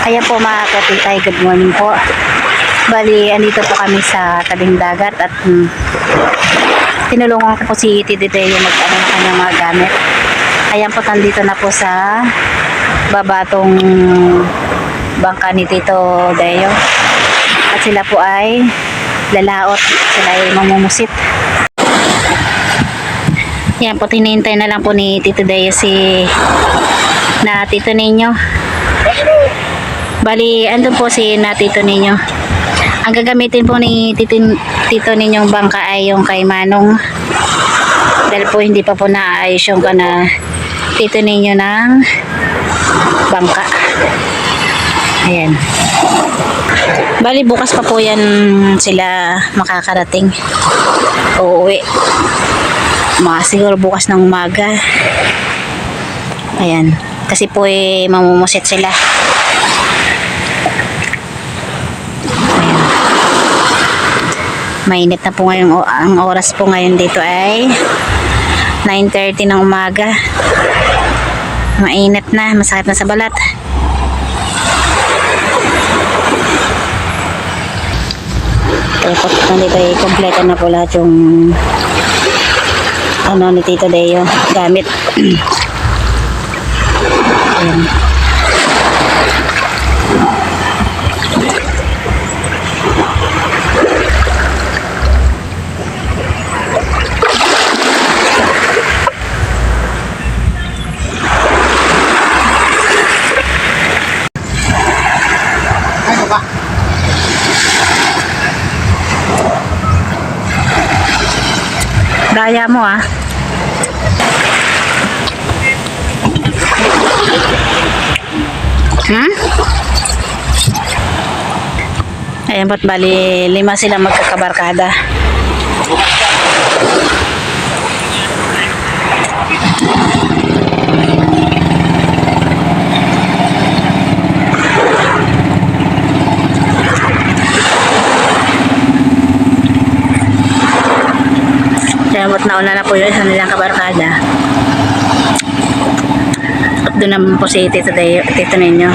Ayan po mga katitay, good morning po. Bali, andito po kami sa tabing dagat at tinulungan ko po si Tito Deo mag-ano ng kanyang mga gamit. Ayan po, nandito na po sa babatong bangka ni Tito Deo. At sila po ay lalaot, sila ay mamumusit. Ayan po, tinihintay na lang po ni Tito Deo na Tito Ninyo. Bali, andun po si na Tito Ninyo. Ang gagamitin po ni Tito Ninyong bangka ay yung kay Manong. Dahil po hindi pa po naayos yung Tito Ninyo ng bangka. Ayan. Bali, bukas pa po yan sila makakarating. Uuwi. Siguro bukas ng umaga. Ayan. Kasi po mamumusit sila. Mainit na po ngayon. Ang oras po ngayon dito ay 9:30 ng umaga. Mainit na, masakit na sa balat. Kaya po nandito ay kompleto na po lahat yung ni Tito Deo gamit. Ayan. Daya mo ah. Ayan po't bali 5 sila magkakabarkada. Ayan po't nauna na po yung isa nilang kabarkada. At doon naman po si Tito Ninyo.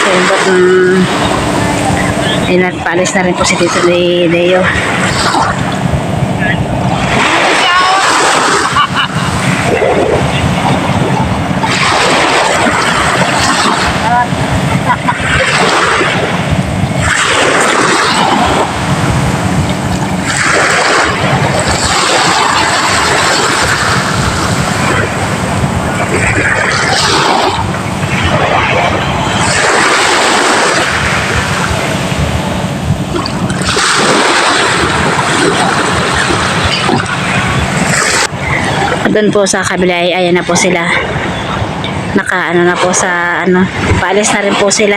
Ayan po't paalis na rin po si Tito Deo. Doon po sa kabila ay ayan na po sila. Nakaano na po sa paalis na rin po sila.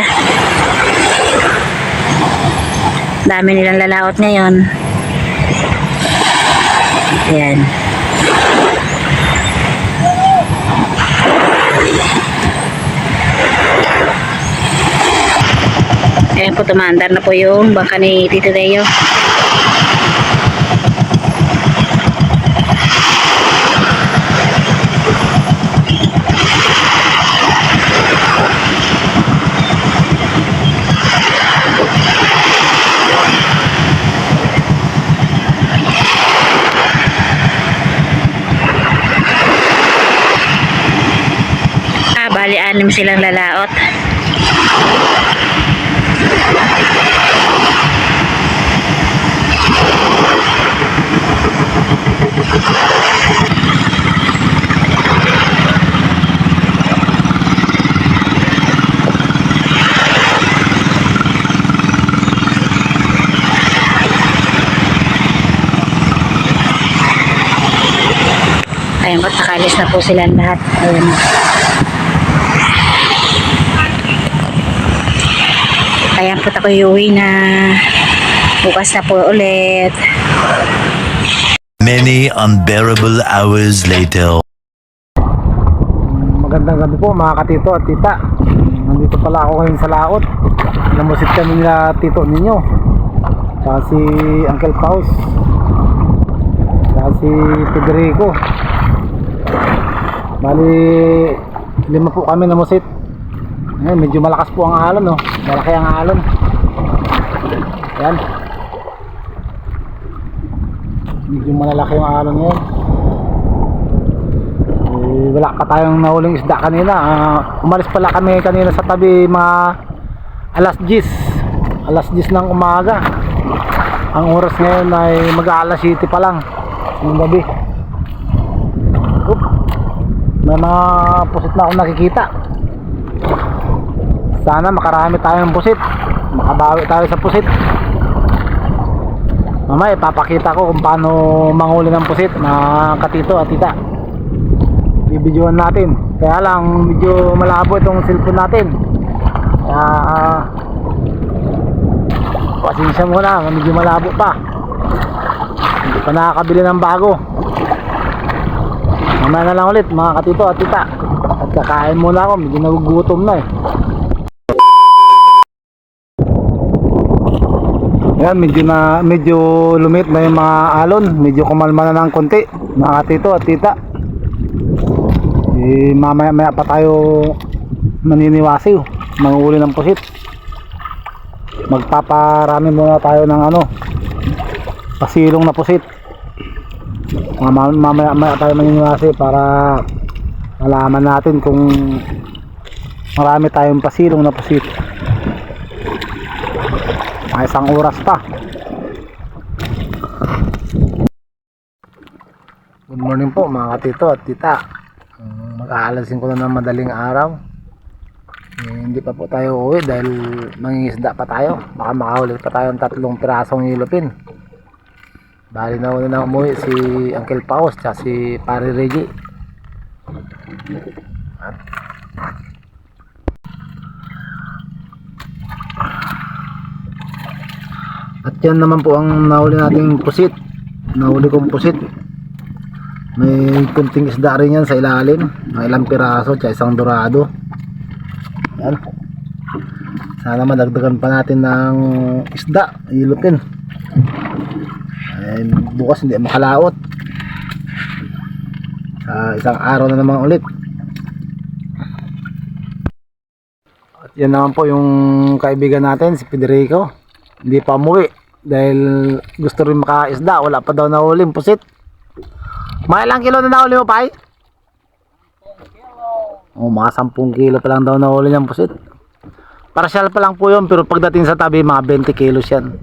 Dami nilang lalaot ngayon. Ayan. Ayan po, tumaandar na po yung bangka ni Tito Deo. Bali 6 silang lalaot. Ayan po, nakalis na po sila lahat. Ayan. Ayan po, ako iuwi na. Bukas na po ulit. Many unbearable hours later. Magandang gabi po mga katito at tita. Nandito pala ako ngayon sa laot. Namusit kami nila Tito Ninyo. Saka si Uncle Paus. Saka si Federico. Bali 5 po kami na musit. Ayan, medyo malakas po ang alon, no? Malaki ang alon. Ayan. Medyo malalaki yung alon ngayon. Eh, wala pa tayong nahuling isda kanina. Umalis pala kami kanina sa tabi mga alas 10. Alas 10 ng umaga. Ang oras ngayon ay mag-aalas 7 pa lang ng gabi. May mga pusit na akong nakikita. Sana makarami tayong pusit, makabawi tayo sa pusit. Mamaya ipapakita ko kung paano manghuli ng pusit, mga katito at tita. Bibidyoan natin. Kaya lang medyo malabo itong cellphone natin. Kaya pasensya muna, medyo malabo pa. Hindi pa nakakabili ng bago. Mamaya na lang ulit mga katito at tita. At kakain muna ako, medyo nagugutom na eh. Ayan, medyo lumit na yung mga alon. Medyo kumalma na ng konti mga katito at tita. Eh, mamaya pa tayo maniniwasiw, manguuli ng pusit. Magpaparami muna tayo ng pasilong na pusit. Mamaya tayo maniniwasi para malaman natin kung marami tayong pasilong na pusit. May isang oras pa. Good morning po mga katito at tita. Mag-aalasin ko na ng madaling araw. Hindi pa po tayo uwi dahil mangingisda pa tayo. Baka makahuli pa tayo ng 3 pirasong yellowfin. Bali na una na umuwi si Uncle Paus at si Pare Reggie. At yan naman po ang nahuli nating pusit. Nahuli kong pusit. May kunting isda rin yan sa ilalim. May ilang piraso at isang dorado. Yan. Sana madagdagan pa natin ng isda, yellowfin. Ay, bukas hindi makalaot. Isang araw na naman ulit. At yan naman po yung kaibigan natin si Federico. Hindi pa umuwi dahil gusto rin makaisda. Wala pa daw nahuling pusit. Mga ilang kilo na nahuli mo, Pai? Mga 10 kilo pa lang daw nahuli niyang pusit. Partial pa lang po yun, pero pagdating sa tabi mga 20 kilos yan.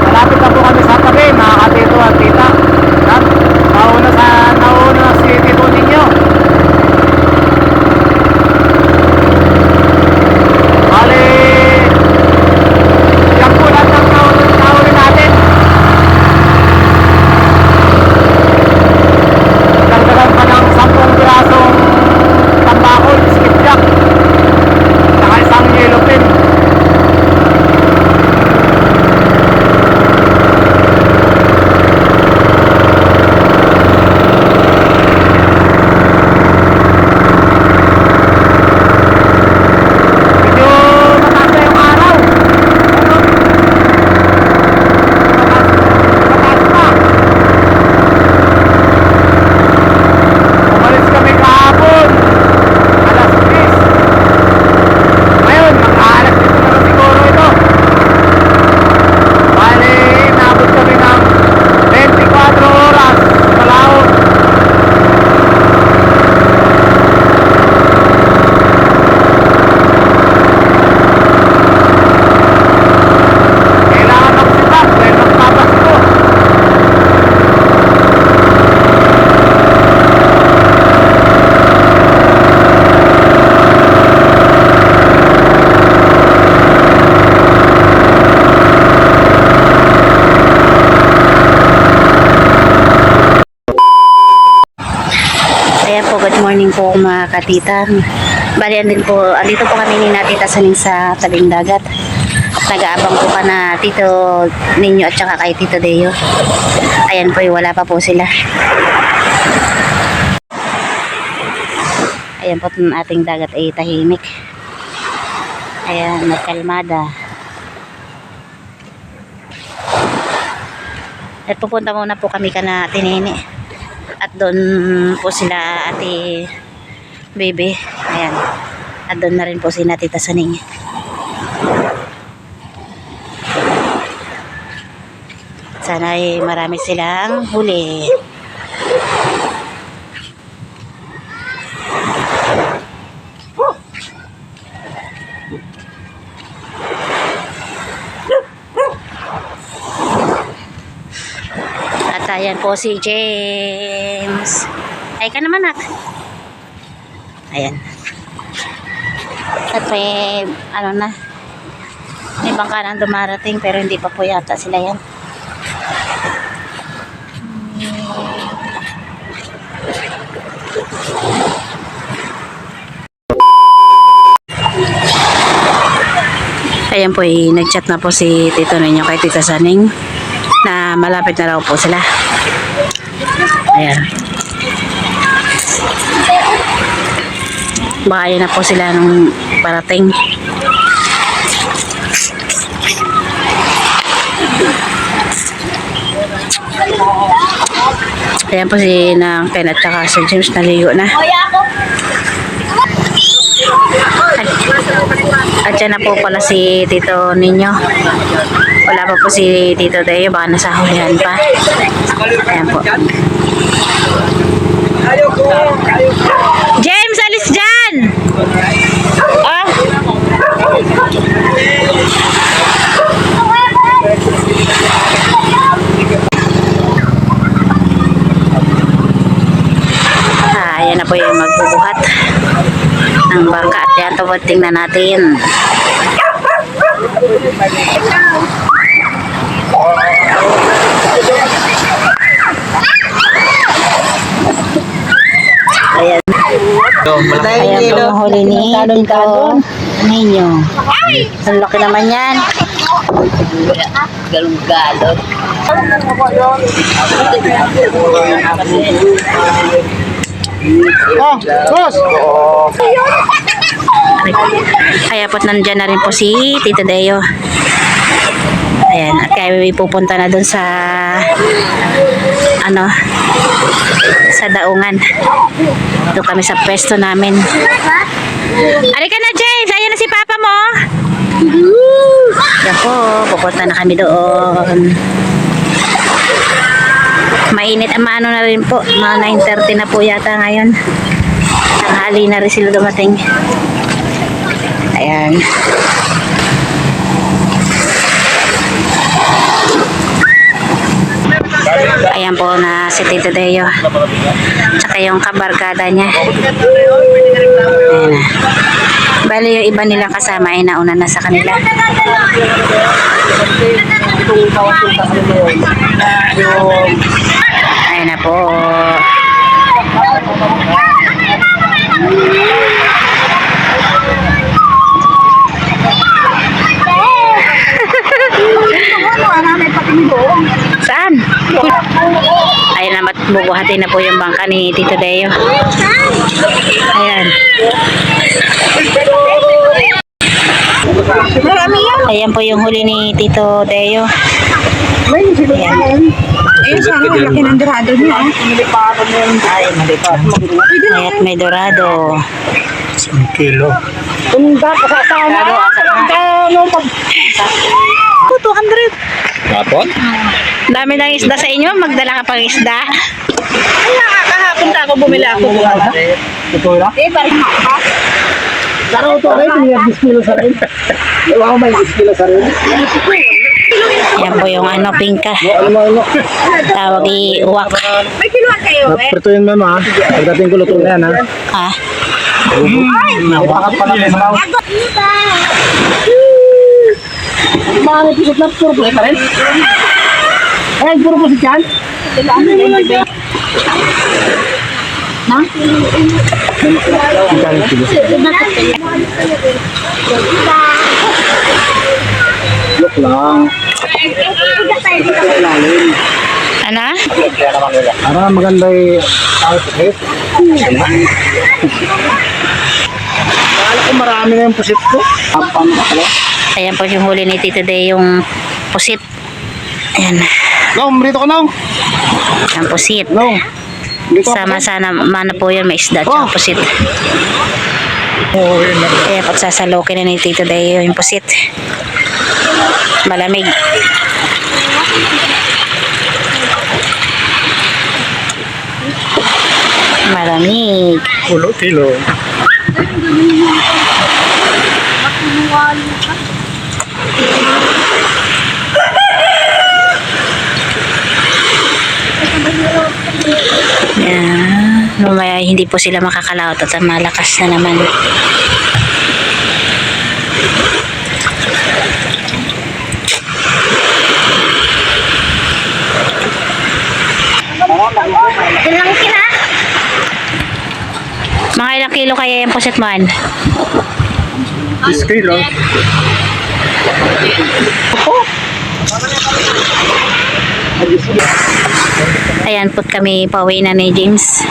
Malapit na po kami sa tabi mga katito at tita. Nauna na si tito ninyo. Bali, yan po lang ang nahuli natin. Dagdagan pa ng 10 pirasong tambakol, skipjack, saka isang yellowfin. Good morning po mga katita. Bali, andito po kami ni Tita Saning sa tabing dagat. Nag-aabang po ka na Tito Ninyo at saka kay Tito Deo. Ayan po, wala pa po sila. Ayan po, ang ating dagat ay tahimik. Ayan, nagkalmada. At pupunta muna po kami ka na Tinini. At doon po sila ate Bebe. Ayan. At doon na rin po si Tita Saning. Sana ay marami silang huli. At ayan po si James. Ay ka naman, nak. Ayan. At may ano na, may bangka nang dumarating pero hindi pa po yata sila yan. Ayan po, nag-chat na po si Tito ninyo kay Tita Saning na malapit na raw po sila. Ayan. Baka yun na po sila nung parating. Ayan po si Ken at saka si James naligo na. At dyan na po pala si Tito ninyo. Wala pa po si Tito Deo, baka nasa hulihan pa. Ayan po. James, alis dyan! Oh! Ayan na po yung magbubuhat ng bangka at yan, tingnan natin. Ayan. Ayan po yung huli ni Tito ninyo. Ang laki naman yan. Galong-galong. Oh, boss! Kaya po't nandyan na rin po si Tito Deo. Ayan, at kaya may pupunta na dun sa ano, sa daungan. Doon kami sa pwesto namin. Halika na, James! Ayan na si Papa mo! Yan po, pupunta na kami doon. Mainit, maano na rin po, mga 9:30 na po yata ngayon. Tanghali na rin sila dumating. Ayan. Ayan po na si Tito Deo. Tsaka yung kabarkada niya. Ayan na. Bali yung iba nilang kasama ay nauna na sa kanila. Ayan na po. Saan? Ayan na, bubuhatin na po yung bangka ni Tito Deo. Ayan. Ayan po yung huli ni Tito Deo. Ayan. Ayun, sana malaki ng dorado niya. Ayan, may dorado. 1 kilo. Ako, 200. Kapon? Dami ng isda sa inyo. Magdala ka pang isda. Ay, nakakahapon ako, bumili ako. Ito lang? Eh, balik mo ka. Laro ito rin, may 10 kilo sa rin. Ewan ko may 10 kilo sa rin. Ayan po yung ano, pingka. Ano? Tawag uwak. May kiluan kayo, eh. Prituin mo ha. Pagdating ko luto na yan ha. Ha? Napakat pala sa mga. Mga episode na puro po rin. Eh, puro po si Chan. No? Look lang. Ano? Para maganda yung outfit. Akala ko marami na yung pusit ko. Apang ako. Ayan po yung huli ni Tito Deo, yung pusit. Ayan. Long, rito ko nong. Ang pusit. Long. Sama-sana mana po yun, may isda at pusit. Oo, yun na. Kaya pagsasalukin na ni Tito Dayo yung pusit. Malamig. Malamig. Ulo kilo. Yan. Mamaya hindi po sila makakalaot at malakas na naman. Ilang kila? Mga ilang kilo kaya yung pusit man? 10 kilo. Ayan po kami, pauwi na ni James.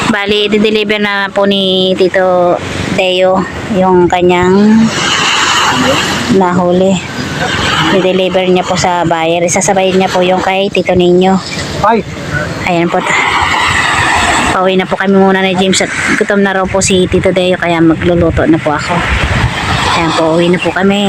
Bali, i-deliver na po ni Tito Deo yung kanyang nahuli. I-deliver niya po sa buyer. Isasabayin niya po yung kay Tito Nino. Ay! Ayan po. Pauwi na po kami muna ni James at gutom na raw po si Tito Deo kaya magluluto na po ako. Ayan po, uwi na po kami.